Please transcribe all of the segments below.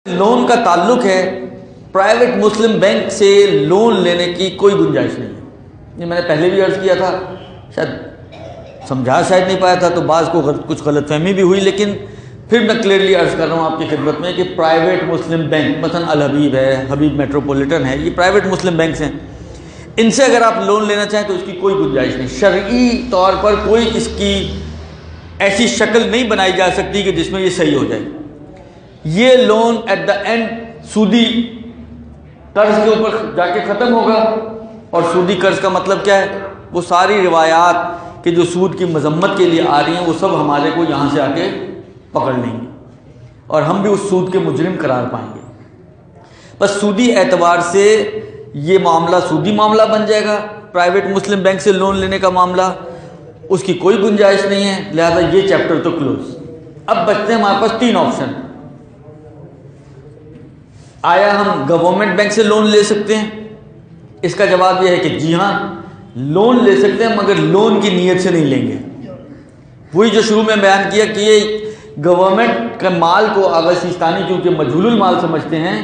Loan کا تعلق ہے پرائیویٹ مسلم بینک سے لون لینے کی کوئی گنجائش نہیں ہے. یہ میں نے پہلے بھی عرض کیا تھا، شاید سمجھا نہیں پایا تھا تو بعض کو کچھ غلط فہمی بھی ہوئی، لیکن پھر میں کلیئرلی عرض کر رہا ہوں آپ کی خدمت میں کہ پرائیویٹ مسلم بینک مثلا الحبیب ہے، حبیب میٹروپولیٹن ہے، یہ پرائیویٹ مسلم بینکس ہیں. ان سے اگر آپ لون لینا چاہیں تو اس کی کوئی گنجائش نہیں. شرعی طور پر کوئی اس کی ایسی شکل نہیں بنائی جا سکتی کہ جس میں یہ صحیح ہو جائے. یہ لون ایٹ دا اینڈ سودی قرض کے اوپر جا کے ختم ہوگا. اور سودی قرض کا مطلب کیا ہے؟ وہ ساری روایات کہ جو سود کی مذمت کے لیے آ رہی ہیں وہ سب ہمارے کو یہاں سے آ کے پکڑ لیں گے اور ہم بھی اس سود کے مجرم قرار پائیں گے. بس سودی اعتبار سے یہ معاملہ سودی معاملہ بن جائے گا. پرائیویٹ مسلم بینک سے لون لینے کا معاملہ، اس کی کوئی گنجائش نہیں ہے، لہذا یہ چیپٹر تو کلوز. اب بچتے ہیں ہمارے پاس تین آپشن. آیا ہم گورنمنٹ بینک سے لون لے سکتے ہیں؟ اس کا جواب یہ ہے کہ جی ہاں، لون لے سکتے ہیں، مگر لون کی نیت سے نہیں لیں گے. وہی جو شروع میں بیان کیا کہ یہ گورنمنٹ کے مال کو آغا سیستانی کیونکہ مجہول المال سمجھتے ہیں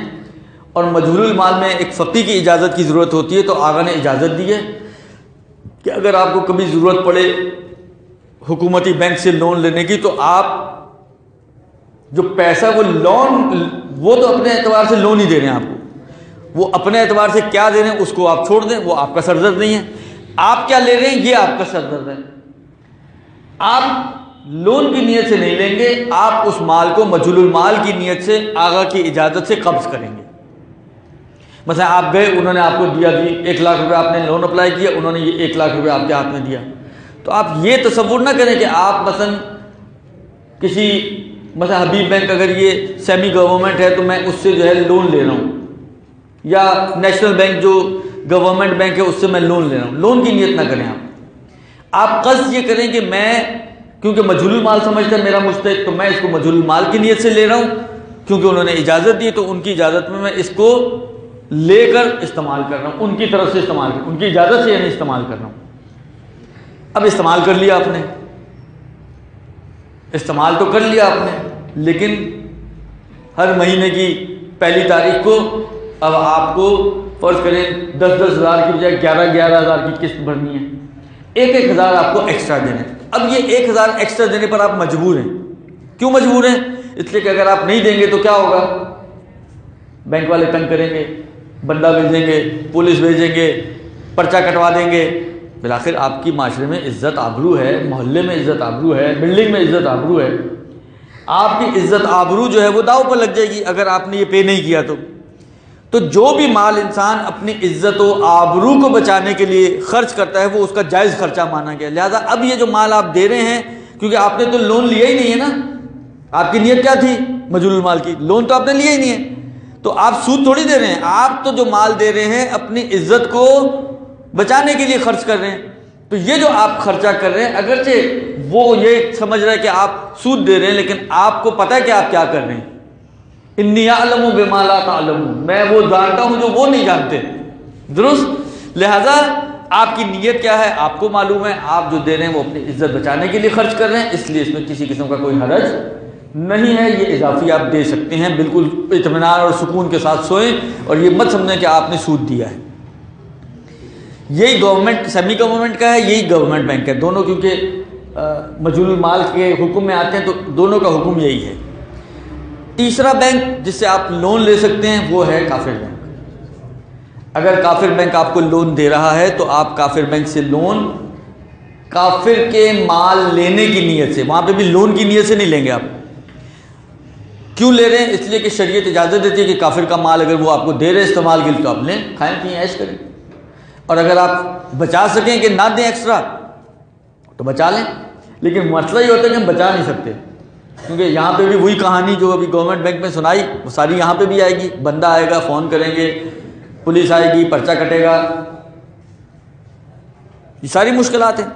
اور مجہول المال میں ایک فقی کی اجازت کی ضرورت ہوتی ہے، تو آغا نے اجازت دی ہے کہ اگر آپ کو کبھی ضرورت پڑے حکومتی بینک سے لون لینے کی تو آپ جو پیسہ وہ تو اپنے اعتبار سے لون ہی دے رہے ہیں آپ کو، وہ اپنے اعتبار سے کیا دے رہے ہیں اس کو آپ چھوڑ دیں، وہ آپ کا سردرد نہیں ہے. آپ کیا لے رہے ہیں یہ آپ کا سردرد ہے. آپ لون کی نیت سے نہیں لیں گے، آپ اس مال کو مجہول المال کی نیت سے آغا کی اجازت سے قبض کریں گے. مثلا آپ گئے، انہوں نے آپ کو دیا 1 لاکھ روپے، آپ نے لون اپلائی کیا، انہوں نے یہ 1 لاکھ روپے آپ کے ہاتھ میں دیا. تو آپ یہ تصور نہ کریں کہ آپ مثلا حبیب بینک اگر یہ سیمی گورنمنٹ ہے تو میں اس سے جو ہے لون لے رہا ہوں، یا نیشنل بینک جو گورنمنٹ بینک ہے اس سے میں لون لے رہا ہوں. لون کی نیت نہ کریں. آپ قصد یہ کریں کہ میں کیونکہ مجہول المال سمجھتا ہے میرا مستحق، تو میں اس کو مجہول المال کی نیت سے لے رہا ہوں کیونکہ انہوں نے اجازت دی، تو ان کی اجازت میں اس کو لے کر استعمال کر رہا ہوں، ان کی طرف سے استعمال کر، ان کی اجازت سے یعنی استعمال کر رہا ہوں. اب استعمال کر لیا آپ نے، استعمال تو کر لیا آپ نے، لیکن ہر مہینے کی پہلی تاریخ کو اب آپ کو فرض کریں 10,000 کی بجائے 11,000 کی قسط بھرنی ہے. 1,000 آپ کو ایکسٹرا دینے. اب یہ 1,000 ایکسٹرا دینے پر آپ مجبور ہیں. کیوں مجبور ہیں؟ اس لیے کہ اگر آپ نہیں دیں گے تو کیا ہوگا؟ بینک والے تنگ کریں گے، بندہ بھیجیں گے، پولیس بھیجیں گے، پرچہ کٹوا دیں گے. بالآخر آپ کی معاشرے میں عزت آبرو ہے، محلے میں عزت آبرو ہے، بلڈنگ میں عزت آبرو ہے. آپ کی عزت آبرو جو ہے وہ داؤ پر لگ جائے گی اگر آپ نے یہ پے نہیں کیا تو جو بھی مال انسان اپنی عزت و آبرو کو بچانے کے لیے خرچ کرتا ہے وہ اس کا جائز خرچہ مانا گیا. لہذا اب یہ جو مال آپ دے رہے ہیں، کیونکہ آپ نے تو لون لیا ہی نہیں ہے نا، آپ کی نیت کیا تھی؟ مجہول المال کی. لون تو آپ نے لیا ہی نہیں ہے، تو آپ سود تھوڑی دے رہے ہیں. آپ تو جو مال دے رہے ہیں اپنی عزت کو بچانے کے لیے خرچ کر رہے ہیں. تو یہ جو آپ خرچہ کر رہے ہیں، اگرچہ وہ یہ سمجھ رہے ہیں کہ آپ سود دے رہے ہیں، لیکن آپ کو پتہ ہے کہ آپ کیا کر رہے ہیں. انی اعلم بما لا تعلمون، میں وہ جانتا ہوں جو وہ نہیں جانتے. درست؟ لہذا آپ کی نیت کیا ہے آپ کو معلوم ہے. آپ جو دے رہے ہیں وہ اپنی عزت بچانے کے لیے خرچ کر رہے ہیں، اس لیے اس میں کسی قسم کا کوئی حرج نہیں ہے. یہ اضافی آپ دے سکتے ہیں، بالکل اطمینان اور سکون کے ساتھ سوئیں اور یہ مت سمجھیں کہ آپ نے سود دیا ہے. یہی گورنمنٹ سیمی گورنمنٹ کا ہے، یہی گورنمنٹ بینک ہے. دونوں کیونکہ مجہول المال کے حکم میں آتے ہیں تو دونوں کا حکم یہی ہے. تیسرا بینک جس سے آپ لون لے سکتے ہیں وہ ہے کافر بینک. اگر کافر بینک آپ کو لون دے رہا ہے تو آپ کافر بینک سے لون کافر کے مال لینے کی نیت سے، وہاں پہ بھی لون کی نیت سے نہیں لیں گے. آپ کیوں لے رہے ہیں؟ اس لیے کہ شریعت اجازت دیتی ہے کہ کافر کا مال اگر وہ آپ کو دے رہے استعمال کے لیے تو آپ لیں، کھائیں پیئیں، عیش کریں. اور اگر آپ بچا سکیں کہ نہ دیں ایکسٹرا تو بچا لیں. لیکن مسئلہ یہ ہوتا ہے کہ ہم بچا نہیں سکتے، کیونکہ یہاں پہ بھی وہی کہانی جو ابھی گورنمنٹ بینک میں سنائی وہ ساری یہاں پہ بھی آئے گی. بندہ آئے گا، فون کریں گے، پولیس آئے گی، پرچہ کٹے گا. یہ ساری مشکلات ہیں.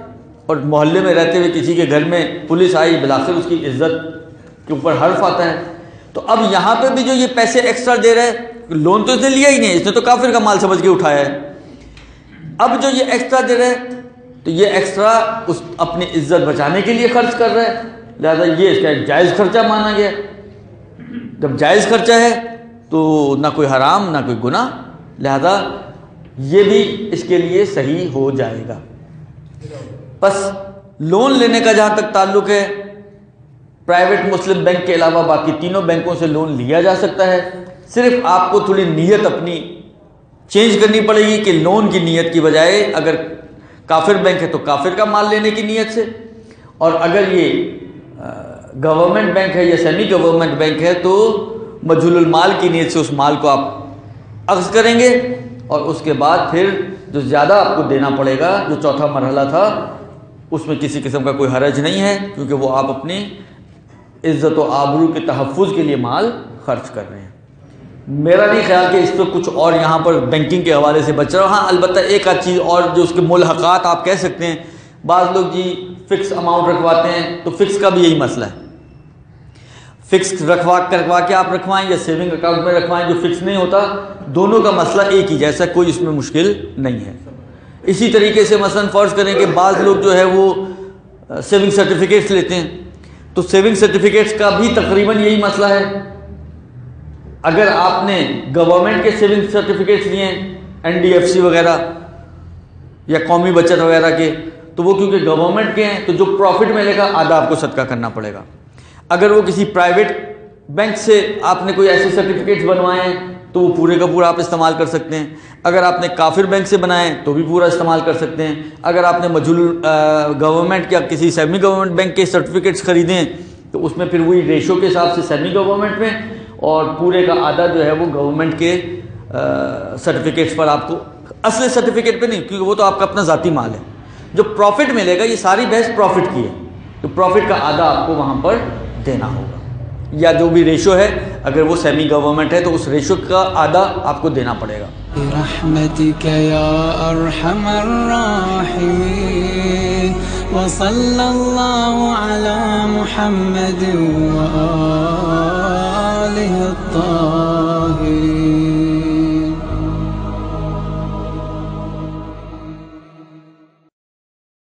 اور محلے میں رہتے ہوئے کسی کے گھر میں پولیس آئی، بالآخر اس کی عزت کے اوپر حرف آتا ہے. تو اب یہاں پہ بھی جو یہ پیسے ایکسٹرا دے رہے ہیں، لون تو اس نے لیا ہی نہیں، اس نے تو کافر کا مال سمجھ کے اٹھایا ہے. اب جو یہ ایکسٹرا دے رہے ہیں تو یہ ایکسٹرا اس اپنی عزت بچانے کے لیے خرچ کر رہے ہیں، لہذا یہ اس کا ایک جائز خرچہ مانا گیا. جب جائز خرچہ ہے تو نہ کوئی حرام نہ کوئی گناہ، لہذا یہ بھی اس کے لیے صحیح ہو جائے گا۔ بس لون لینے کا جہاں تک تعلق ہے، پرائیویٹ مسلم بینک کے علاوہ باقی تینوں بینکوں سے لون لیا جا سکتا ہے، صرف آپ کو تھوڑی نیت اپنی چینج کرنی پڑے گی کہ لون کی نیت کی بجائے اگر کافر بینک ہے تو کافر کا مال لینے کی نیت سے، اور اگر یہ گورنمنٹ بینک ہے یا سیمی گورنمنٹ بینک ہے تو مجہول المال کی نیت سے اس مال کو آپ اخذ کریں گے، اور اس کے بعد پھر جو زیادہ آپ کو دینا پڑے گا، جو چوتھا مرحلہ تھا، اس میں کسی قسم کا کوئی حرج نہیں ہے، کیونکہ وہ آپ اپنی عزت و آبرو کے تحفظ کے لیے مال خرچ کر رہے ہیں۔ میرا نہیں خیال کہ اس پہ کچھ اور یہاں پر بینکنگ کے حوالے سے بچ رہا۔ ہاں البتہ ایک آدھ چیز اور جو اس کے ملحقات آپ کہہ سکتے ہیں، بعض لوگ جی فکس اماؤنٹ رکھواتے ہیں، تو فکس کا بھی یہی مسئلہ ہے، فکس کروا کے آپ رکھوائیں یا سیونگ اکاؤنٹ میں رکھوائیں جو فکس نہیں ہوتا، دونوں کا مسئلہ ایک ہی جیسا، کوئی اس میں مشکل نہیں ہے۔ اسی طریقے سے مثلا فرض کریں کہ بعض لوگ جو ہے وہ سیونگ سرٹیفکیٹس لیتے ہیں، تو سیونگ سرٹیفکیٹس کا بھی تقریباً یہی مسئلہ ہے۔ اگر آپ نے گورنمنٹ کے سیونگ سرٹیفکیٹس لیے ہیں NDFC وغیرہ یا قومی بچت وغیرہ کے، تو وہ کیونکہ گورنمنٹ کے ہیں تو جو پروفٹ ملے گا آدھا آپ کو صدقہ کرنا پڑے گا۔ اگر وہ کسی پرائیویٹ بینک سے آپ نے کوئی ایسے سرٹیفکیٹس بنوائے ہیں تو وہ پورے کا پورا آپ استعمال کر سکتے ہیں، اگر آپ نے کافر بینک سے بنائے ہیں تو بھی پورا استعمال کر سکتے ہیں، اگر آپ نے مجہول گورنمنٹ یا کسی سیمی گورنمنٹ بینک کے سرٹیفکیٹس خریدے ہیں تو اس میں پھر وہی ریشو کے حساب سے سیمی گورنمنٹ میں، اور پورے کا آدھا جو ہے وہ گورنمنٹ کے سرٹیفکیٹس پر آپ کو، اصل سرٹیفکیٹ پہ نہیں، کیونکہ وہ تو آپ کا اپنا ذاتی مال ہے۔ جو پروفٹ ملے گا، یہ ساری بحث پروفٹ کی ہے، تو پروفٹ کا آدھا آپ کو وہاں پر دینا ہوگا، یا جو بھی ریشو ہے، اگر وہ سیمی گورنمنٹ ہے تو اس ریشو کا آدھا آپ کو دینا پڑے گا۔ برحمتک یا ارحم الراحمین، وصلی اللہ علی محمد وآلہ الطاہرین۔